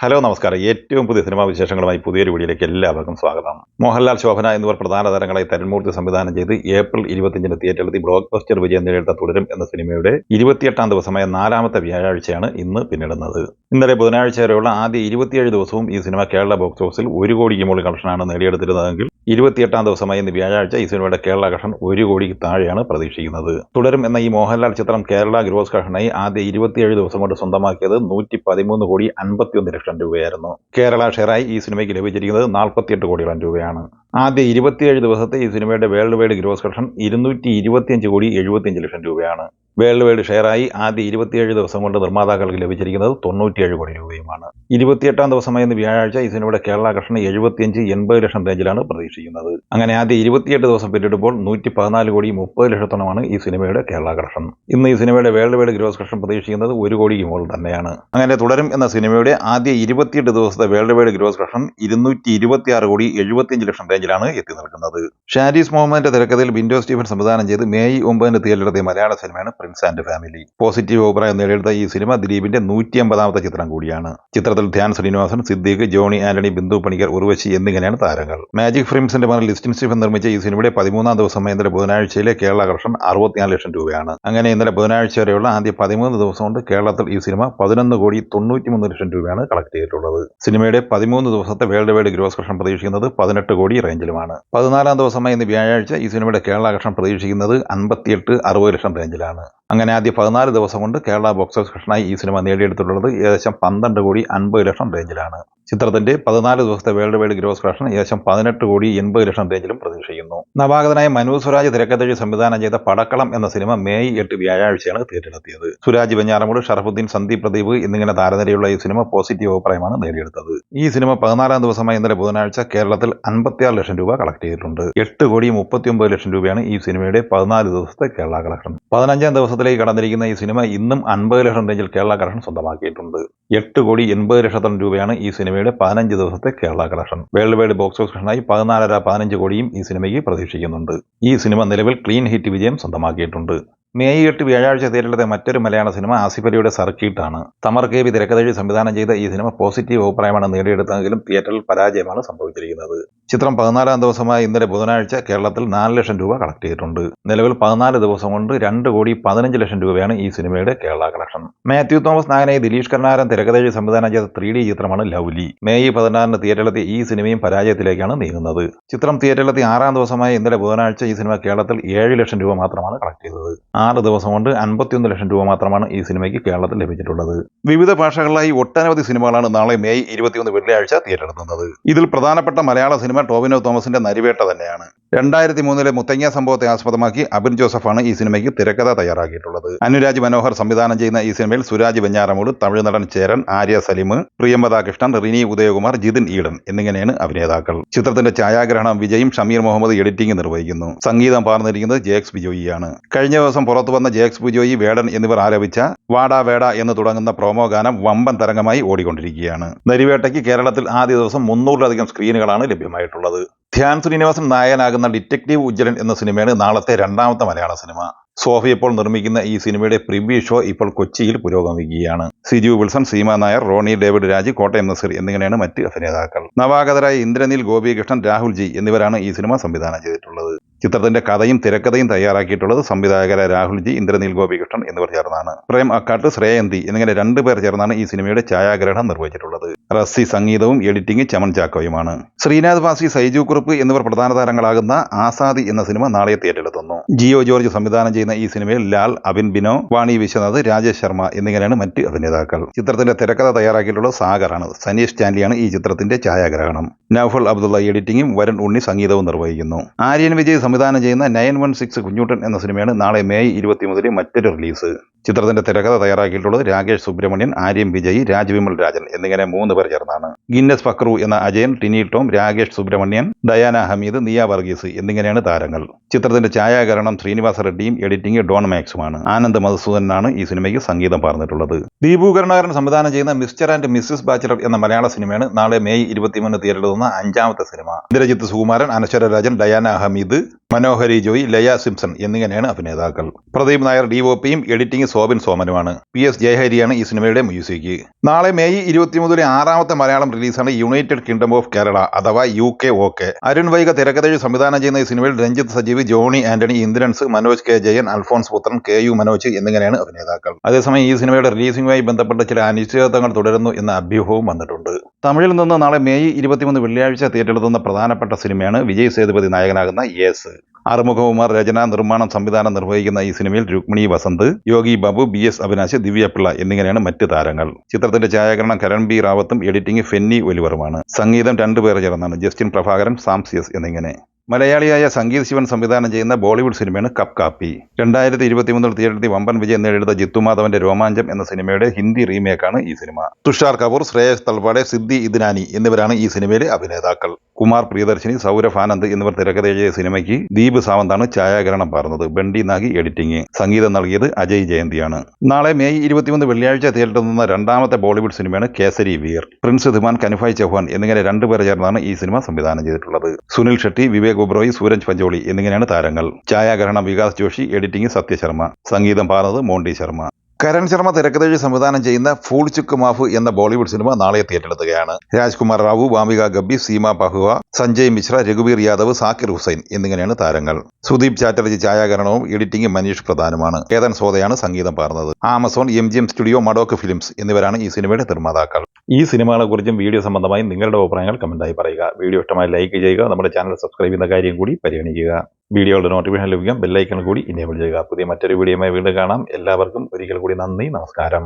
Hello നമസ്കാരം. ഏറ്റവും പുതിയ സിനിമാ വിശേഷങ്ങളുമായി പുതിയൊരു വീഡിയോയിലേക്ക് എല്ലാവർക്കും സ്വാഗതം. മോഹൻലാൽ, ശോഭന എന്നിവർ പ്രധാന താരങ്ങളായി തരുൺമൂർത്തി സംവിധാനം ചെയ്ത് ഏപ്രിൽ 25-ന് തിയേറ്ററിലെത്തി ബ്ലോക്ക് ബസ്റ്റർ വിജയം നേടിയെടുത്ത തുടരും എന്ന സിനിമയുടെ 28ാം ദിവസമായ 4ാമത്തെ വ്യാഴാഴ്ചയാണ് ഇന്ന് പിന്നിടുന്നത്. ഇന്നലെ ബുധനാഴ്ച വരെയുള്ള ആദ്യ 27 ദിവസവും ഈ സിനിമ കേരള ബോക്സ് ഓഫീസിൽ 1 കോടിക്ക് മുകളിൽ കളക്ഷനാണ് നേടിയെടുത്തിരുന്നതെങ്കിൽ 28ാം ദിവസമായ ഇന്ന് വ്യാഴാഴ്ച ഈ സിനിമയുടെ കേരള കളക്ഷൻ 1 കോടിക്ക് താഴെയാണ് പ്രതീക്ഷിക്കുന്നത്. തുടരും എന്ന ഈ മോഹൻലാൽ ചിത്രം കേരള ഗ്രോസ് കളക്ഷനായി ആദ്യ 27 ദിവസം കൊണ്ട് സ്വന്തമാക്കിയത് 113 കോടി 51 ലക്ഷം രൂപയായിരുന്നു. കേരള ഷെയറായി ഈ സിനിമയ്ക്ക് ലഭിച്ചിരിക്കുന്നത് 48 കോടിയോളം രൂപയാണ്. ആദ്യ 27 ദിവസത്തെ ഈ സിനിമയുടെ വേൾഡ് വൈഡ് ഗ്രോസ് കളക്ഷൻ 225 കോടി 75 ലക്ഷം രൂപയാണ്. വേൾഡ് വൈഡ് ഷെയറായി ആദ്യ 27 ദിവസം കൊണ്ട് നിർമ്മാതാക്കൾക്ക് ലഭിച്ചിരിക്കുന്നത് 97 കോടി രൂപയുമാണ്. 28ാം ദിവസമായ ഇന്ന് വ്യാഴാഴ്ച ഈ സിനിമയുടെ കേരള കളക്ഷൻ 75-80 ലക്ഷം റേഞ്ചിലാണ് പ്രതീക്ഷിക്കുന്നത്. അങ്ങനെ ആദ്യ 28 ദിവസം പിന്നിടുമ്പോൾ 114 കോടി 30 ലക്ഷത്തോളമാണ് ഈ സിനിമയുടെ കേരള കളക്ഷൻ. ഇന്ന് ഈ സിനിമയുടെ വേൾഡ് വൈഡ് ഗ്രോസ് കളക്ഷൻ പ്രതീക്ഷിക്കുന്നത് 1 കോടിക്ക് മുകളിൽ തന്നെയാണ്. അങ്ങനെ തുടരും എന്ന സിനിമയുടെ ആദ്യ 28 ദിവസത്തെ വേൾഡ് വൈഡ് ഗ്രോസ് കളക്ഷൻ 226 കോടി 75 ലക്ഷം റേഞ്ചിലാണ് എത്തി നിൽക്കുന്നത്. ഷാരിസ് മുഹമ്മദിന്റെ തിരക്കഥയിൽ ബിൻഡോ സ്റ്റീഫൻ സംവിധാനം ചെയ്ത് മെയ് 9-ന് തിയേറ്ററിലെത്തിയ മലയാള സിനിമയാണ് പ്രിൻസ് ആൻഡ് ഫാമിലി. പോസിറ്റീവ് അഭിപ്രായം നേടിയെടുത്ത ഈ സിനിമ ദിലീപിന്റെ 150ാമത്തെ ചിത്രം കൂടിയാണ്. ചിത്രത്തിൽ ധ്യാൻ ശ്രീനിവാസൻ, സിദ്ദീഖ്, ജോണി ആന്റണി, ബിന്ദു പണിക്കർ, ഉർവശി എന്നിങ്ങനെയാണ് താരങ്ങൾ. മാജിക് ഫിലിംസിന്റെ മകൻ ലിസ്റ്റിൻ സ്റ്റീഫൻ നിർമ്മിച്ച ഈ സിനിമയുടെ 13ാം ദിവസമായ ഇന്നലെ ബുധനാഴ്ചയിലെ കേരള കളക്ഷൻ 64 ലക്ഷം രൂപയാണ്. അങ്ങനെ ഇന്നലെ ബുധനാഴ്ച വരെയുള്ള ആദ്യ 13 ദിവസം കൊണ്ട് കേരളത്തിൽ ഈ സിനിമ 11 കോടി 93 ലക്ഷം രൂപയാണ് കളക്ട് ചെയ്തിട്ടുള്ളത്. സിനിമയുടെ 13 ദിവസത്തെ വേൾഡ് വൈഡ് ഗ്രോസ് കളക്ഷൻ പ്രതീക്ഷിക്കുന്നത് 18 കോടി റേഞ്ചിലുമാണ്. 14ാം ദിവസമായ ഇന്ന് വ്യാഴാഴ്ച ഈ സിനിമയുടെ കേരള കളക്ഷൻ പ്രതീക്ഷിക്കുന്നത് 58-60 ലക്ഷം റേഞ്ചിലാണ്. അങ്ങനെ ആദ്യ 14 ദിവസം കൊണ്ട് കേരള ബോക്സ് ഓഫീസ് കളക്ഷനായി ഈ സിനിമ നേടിയെടുത്തിട്ടുള്ളത് ഏകദേശം 12 കോടി 50 ലക്ഷം റേഞ്ചിലാണ്. ചിത്രത്തിന്റെ 14 ദിവസത്തെ വേൾഡ് വൈഡ് ഗ്രോസ് കളക്ഷൻ ഏകദേശം 18 കോടി 80 ലക്ഷം റേഞ്ചിലും പ്രതീക്ഷിക്കുന്നു. നവാഗതനായ മനു സുരാജ് തിരക്കഥയിൽ സംവിധാനം ചെയ്ത പടക്കളം എന്ന സിനിമ മെയ് 8 വ്യാഴാഴ്ചയാണ് തിയേറ്ററിലെത്തിയത്. സുരാജ് വെഞ്ഞാറമൂട്, ഷറഫുദ്ദീൻ, സന്ദീപ് പ്രദീപ് എന്നിങ്ങനെ താരനിരയുള്ള ഈ സിനിമ പോസിറ്റീവ് അഭിപ്രായമാണ് നേടിയെടുത്തത്. ഈ സിനിമ 14ാം ദിവസമായ ഇന്നലെ ബുധനാഴ്ച കേരളത്തിൽ 56 ലക്ഷം രൂപ കളക്ട് ചെയ്തിട്ടുണ്ട്. 8 കോടി 39 ലക്ഷം രൂപയാണ് ഈ സിനിമയുടെ 14 ദിവസത്തെ കേരള കളക്ഷൻ. 15ാം ദിവസത്തിലേക്ക് കടന്നിരിക്കുന്ന ഈ സിനിമ ഇന്നും 50 ലക്ഷം റേഞ്ചിൽ കേരള കളക്ഷൻ സ്വന്തമാക്കിയിട്ടുണ്ട്. 8 കോടി 80 ലക്ഷത്തോളം രൂപയാണ് ഈ സിനിമയുടെ 15 ദിവസത്തെ Kerala collection. World wide box office കളക്ഷനായി 14.5-15 കോടിയും ഈ സിനിമയ്ക്ക് പ്രതീക്ഷിക്കുന്നുണ്ട്. ഈ സിനിമ നിലവിൽ ക്ലീൻ ഹിറ്റ് വിജയം സ്വന്തമാക്കിയിട്ടുണ്ട്. മെയ് 8 വ്യാഴാഴ്ച തിയേറ്ററിലെത്തിയ മറ്റൊരു മലയാള സിനിമ ആസിഫ് അലിയുടെ സർക്കിട്ടാണ്. തമർ കെ.വി. തിരക്കഥയിൽ സംവിധാനം ചെയ്ത ഈ സിനിമ പോസിറ്റീവ് അഭിപ്രായമാണ് നേടിയെടുത്തതെങ്കിലും തിയേറ്ററിൽ പരാജയമാണ് സംഭവിച്ചിരിക്കുന്നത്. ചിത്രം 14ാം ദിവസമായ ഇന്നലെ ബുധനാഴ്ച കേരളത്തിൽ 4 ലക്ഷം രൂപ കളക്ട് ചെയ്തിട്ടുണ്ട്. നിലവിൽ 14 ദിവസം കൊണ്ട് 2 കോടി 15 ലക്ഷം രൂപയാണ് ഈ സിനിമയുടെ കേരള കളക്ഷൻ. മാത്യു തോമസ് നായനായി ദിലീഷ് കർണാരൻ തിരക്കഥയിൽ സംവിധാനം ചെയ്ത 3D ചിത്രമാണ് ലവ്ലി. മെയ് 16-ന് തിയേറ്ററിലെത്തിയ ഈ സിനിമയും പരാജയത്തിലേക്കാണ് നീങ്ങുന്നത്. ചിത്രം തിയേറ്ററിലെത്തിയ 6ാം ദിവസമായ ഇന്നലെ ബുധനാഴ്ച ഈ സിനിമ കേരളത്തിൽ 7 ലക്ഷം രൂപ മാത്രമാണ് കളക്ട് ചെയ്തത്. 6 ദിവസം കൊണ്ട് 51 ലക്ഷം രൂപ മാത്രമാണ് ഈ സിനിമയ്ക്ക് കേരളത്തിൽ ലഭിച്ചിട്ടുള്ളത്. വിവിധ ഭാഷകളിലായി ഒട്ടനവധി സിനിമകളാണ് നാളെ മെയ് 21 വെള്ളിയാഴ്ച തിയേറ്ററിലെത്തുന്നത്. ഇതിൽ പ്രധാനപ്പെട്ട മലയാള സിനിമ ടോവിനോ തോമസിന്റെ നരിവേട്ട തന്നെയാണ്. 2003-ലെ മുത്തങ്ങ സംഭവത്തെ ആസ്പദമാക്കി അബിൻ ജോസഫാണ് ഈ സിനിമയ്ക്ക് തിരക്കഥ തയ്യാറാക്കിയിട്ടുള്ളത്. അനുരാജ് മനോഹർ സംവിധാനം ചെയ്യുന്ന ഈ സിനിമയിൽ സുരാജ് വെഞ്ഞാറമൂട്, തമിഴ് നടൻ ചേരൻ, ആര്യ സലിം, പ്രിയംവദ കൃഷ്ണൻ, റിനി ഉദയകുമാർ, ജിതിൻ ഈഡൻ എന്നിങ്ങനെയാണ് അഭിനേതാക്കൾ. ചിത്രത്തിന്റെ ഛായാഗ്രഹണം വിജയും ഷമീർ മുഹമ്മദ് എഡിറ്റിംഗ് നിർവഹിക്കുന്നു. സംഗീതം പാർന്നിരിക്കുന്നത് ജെക്സ് ബിജോയിയാണ്. കഴിഞ്ഞ ദിവസം പുറത്തുവന്ന ജെക്സ് ബിജോയി, വേടൻ എന്നിവർ ആലപിച്ച വാടാ വേട എന്ന് തുടങ്ങുന്ന പ്രൊമോ ഗാനം വമ്പൻ തരംഗമായി ഓടിക്കൊണ്ടിരിക്കുകയാണ്. നരിവേട്ടയ്ക്ക് കേരളത്തിൽ ആദ്യ ദിവസം 300-ലധികം സ്ക്രീനുകളാണ് ലഭ്യമായിട്ടുള്ളത്. ധ്യാൻ ശ്രീനിവാസൻ നായകനാകുന്ന ഡിറ്റക്റ്റീവ് ഉജ്ജ്വലൻ എന്ന സിനിമയാണ് നാളത്തെ 2ാമത്തെ മലയാള സിനിമ. സോഫി ഇപ്പോൾ നിർമ്മിക്കുന്ന ഈ സിനിമയുടെ പ്രിവ്യൂ ഷോ ഇപ്പോൾ കൊച്ചിയിൽ പുരോഗമിക്കുകയാണ്. സിജു വിൽസൺ, സീമ നായർ, റോണി ഡേവിഡ് രാജ്, കോട്ടയം നസീർ എന്നിങ്ങനെയാണ് മറ്റ് അഭിനേതാക്കൾ. നവാഗതരായ ഇന്ദ്രനീൽ, ഗോപികൃഷ്ണൻ, രാഹുൽ ജി എന്നിവരാണ് ഈ സിനിമ സംവിധാനം ചെയ്തിട്ടുള്ളത്. ചിത്രത്തിന്റെ കഥയും തിരക്കഥയും തയ്യാറാക്കിയിട്ടുള്ളത് സംവിധായകരായ രാഹുൽ ജി, ഇന്ദ്രനീൽ ഗോപികൃഷ്ണൻ എന്നിവർ ചേർന്നാണ്. പ്രേം അക്കാട്ട്, ശ്രേയന്തി എന്നിങ്ങനെ 2 പേർ ചേർന്നാണ് ഈ സിനിമയുടെ ഛായാഗ്രഹണം നിർവഹിച്ചിട്ടുള്ളത്. റസ്സി സംഗീതവും എഡിറ്റിംഗ് ചമൻ ചാക്കോയുമാണ്. ശ്രീനാഥ് വാസി, സൈജു കുറുപ്പ് എന്നിവർ പ്രധാന താരങ്ങളാകുന്ന ആസാദി എന്ന സിനിമ നാളെ തിയേറ്ററിലെത്തുന്നു. ജിയോ ജോർജ് സംവിധാനം ചെയ്യുന്ന ഈ സിനിമയിൽ ലാൽ, അബിൻ ബിനോ, വാണി വിശ്വനാഥ്, രാജേഷ് ശർമ്മ എന്നിങ്ങനെയാണ് മറ്റ് അഭിനേതാക്കൾ. ചിത്രത്തിന്റെ തിരക്കഥ തയ്യാറാക്കിയിട്ടുള്ളത് സാഗറാണ്. സനീഷ് സ്റ്റാൻലിയാണ് ഈ ചിത്രത്തിന്റെ ഛായാഗ്രഹണം. നൌഫൽ അബ്ദുള്ള എഡിറ്റിംഗും വരുൺ ഉണ്ണി സംഗീതവും നിർവഹിക്കുന്നു. ആര്യൻ വിജയ് സംവിധാനം ചെയ്യുന്ന 916 കുഞ്ഞൂട്ടൻ എന്ന സിനിമയാണ് നാളെ മെയ് 20 മുതൽ മറ്റൊരു റിലീസ്. ചിത്രത്തിന്റെ തിരക്കഥ തയ്യാറാക്കിയിട്ടുള്ളത് രാകേഷ് സുബ്രഹ്മണ്യൻ, ആര്യം വിജയ്, രാജ്വിമൽ രാജൻ എന്നിങ്ങനെ 3 പേർ ചേർന്നാണ്. ഗിന്നസ് ഫക്രു എന്ന അജയൻ, ടിനി ടോം, രാകേഷ് സുബ്രഹ്മണ്യൻ, ഡയാന ഹമീദ്, നിയ വർഗീസ് എന്നിങ്ങനെയാണ് താരങ്ങൾ. ചിത്രത്തിന്റെ ഛായാഗ്രഹണം ശ്രീനിവാസ റെഡ്ഡിയും എഡിറ്റിംഗ് ഡോൺ മാക്സുമാണ്. ആനന്ദ് മധുസൂദനാണ് ഈ സിനിമയ്ക്ക് സംഗീതം പാർന്നിട്ടുള്ളത്. ദീപു കരുണാകരൻ സംവിധാനം ചെയ്യുന്ന മിസ്റ്റർ ആൻഡ് മിസ്സിസ് ബാച്ചിലർ എന്ന മലയാള സിനിമയാണ് നാളെ മെയ് 23 തിയേറ്ററിലെത്തുന്ന 5ാമത്തെ സിനിമ. ഇന്ദ്രജിത്ത് സുകുമാരൻ, അനശ്വര രാജൻ, ഡയാന ഹമീദ്, മനോഹരി ജോയ്, ലയ സിംസൺ എന്നിങ്ങനെയാണ് അഭിനേതാക്കൾ. പ്രദീപ് നായർ DOPയും എഡിറ്റിംഗ് സോബിൻ സോമനുമാണ്. PS ജയഹരിയാണ് ഈ സിനിമയുടെ മ്യൂസിക്. നാളെ മെയ് 23 ആറാമത്തെ മലയാളം റിലീസാണ് യുണൈറ്റഡ് കിങ്ഡം ഓഫ് കേരള അഥവാ UK. അരുൺ വൈഗ തിരക്കഥയിൽ സംവിധാനം ചെയ്യുന്ന ഈ സിനിമയിൽ രഞ്ജിത്ത് സജീവ്, ജോണി ആന്റണി, ഇന്ദ്രൻസ്, മനോജ് K. ജയൻ, അൽഫോൺസ് പുത്രൻ, KU മനോജ് എന്നിങ്ങനെയാണ് അഭിനേതാക്കൾ. അതേസമയം ഈ സിനിമയുടെ റിലീസിംഗുമായി ബന്ധപ്പെട്ട് ചില അനിശ്ചിതത്വങ്ങൾ തുടരുന്നു എന്ന അഭ്യൂഹവും വന്നിട്ടുണ്ട്. തമിഴിൽ നിന്ന് നാളെ മെയ് 23 വെള്ളിയാഴ്ച തിയേറ്ററിലെത്തുന്ന പ്രധാനപ്പെട്ട സിനിമയാണ് വിജയ് സേതുപതി നായകനാകുന്ന യേസ്. ആറുമുഖകുമാർ രചന, നിർമ്മാണം, സംവിധാനം നിർവഹിക്കുന്ന ഈ സിനിമയിൽ രുക്മിണി വസന്ത്, യോഗി ബാബു, BS അവിനാശ്, ദിവ്യപിള്ള എന്നിങ്ങനെയാണ് മറ്റ് താരങ്ങൾ. ചിത്രത്തിന്റെ ഛായാഗ്രഹണം കരൺ B. റാവത്തും എഡിറ്റിംഗ് ഫെന്നി ഒലിവറുമാണ്. സംഗീതം 2 പേർ ചേർന്നാണ്, ജസ്റ്റിൻ പ്രഭാകരൻ, സാംസിയസ് എന്നിങ്ങനെ. മലയാളിയായ സംഗീത് ശിവൻ സംവിധാനം ചെയ്യുന്ന ബോളിവുഡ് സിനിമയാണ് കപ്പ് കാപ്പി. 2023 തിയേറ്ററിൽ വമ്പൻ വിജയം നേടിയെടുത്ത ജിത്തു മാധവന്റെ രോമാഞ്ചം എന്ന സിനിമയുടെ ഹിന്ദി റീമേക്കാണ് ഈ സിനിമ. തുഷാർ കപൂർ, ശ്രേയസ് തൽവാഡെ, സിദ്ധി ഇദ്നാനി എന്നിവരാണ് ഈ സിനിമയിലെ അഭിനേതാക്കൾ. കുമാർ പ്രിയദർശിനി, സൗരഭ് ആനന്ദ് എന്നിവർ തിരക്കഥ എഴുതിയ സിനിമയ്ക്ക് ദീപ് സാവന്താണ് ഛായാഗ്രഹണം പറഞ്ഞത്. ബണ്ടി നാഗി എഡിറ്റിംഗ്. സംഗീതം നൽകിയത് അജയ് ജയന്തിയാണ്. നാളെ മെയ് 23 വെള്ളിയാഴ്ച തിയേറ്ററിൽ നിന്ന് രണ്ടാമത്തെ ബോളിവുഡ് സിനിമയാണ് കേസരി വീർ. പ്രിൻസ് ധിമാൻ, കനുഫായ് ചൗഹാൻ എന്നിങ്ങനെ 2 പേർ ചേർന്നാണ് ഈ സിനിമ സംവിധാനം ചെയ്തിട്ടുള്ളത്. സുനിൽ ഷെട്ടി, വിവേക് ഒബ്രോയി, സൂരജ് പഞ്ചോളി എന്നിങ്ങനെയാണ് താരങ്ങൾ. ഛായാഗ്രഹണം വികാസ് ജോഷി, എഡിറ്റിംഗ് സത്യശർമ്മ, സംഗീതം പാടുന്നത് മോണ്ടി ശർമ്മ. കരൺ ശർമ്മ തിരക്കഥെഴുതി സംവിധാനം ചെയ്യുന്ന ഫൂൾ ചുക്ക് മാഫ് എന്ന ബോളിവുഡ് സിനിമ നാളെ തിയേറ്ററിലെത്തുകയാണ്. രാജ്കുമാർ റാവു, വാമിക ഗബ്ബി, സീമ പഹുവ, സഞ്ജയ് മിശ്ര, രഘുബീർ യാദവ്, സാക്കിർ ഹുസൈൻ എന്നിങ്ങനെയാണ് താരങ്ങൾ. സുദീപ് ചാറ്റർജി ഛായാഗ്രഹണവും എഡിറ്റിംഗ് മനീഷ് പ്രധാനുമാണ്. കേതൻ സോദയാണ് സംഗീതം പാടുന്നത്. ആമസോൺ, MGM സ്റ്റുഡിയോ, മഡോക്ക് ഫിലിംസ് എന്നിവരാണ് ഈ സിനിമയുടെ നിർമ്മാതാക്കൾ. ഈ സിനിമകളെക്കുറിച്ചും വീഡിയോ സംബന്ധമായി നിങ്ങളുടെ അഭിപ്രായങ്ങൾ കമന്റായി പറയുക. വീഡിയോ ഇഷ്ടമായി ലൈക്ക് ചെയ്യുക. നമ്മുടെ ചാനൽ സബ്സ്ക്രൈബ് ചെയ്യുന്ന കാര്യം കൂടി പരിഗണിക്കുക. വീഡിയോയുടെ നോട്ടിഫിക്കേഷൻ ലഭിക്കാൻ ബെല്ലൈക്കൺ കൂടി ഇനേബിൾ ചെയ്യുക. പുതിയ മറ്റൊരു വീഡിയോയുമായി വീണ്ടും കാണാം. എല്ലാവർക്കും ഒരിക്കൽ കൂടി നന്ദി, നമസ്കാരം.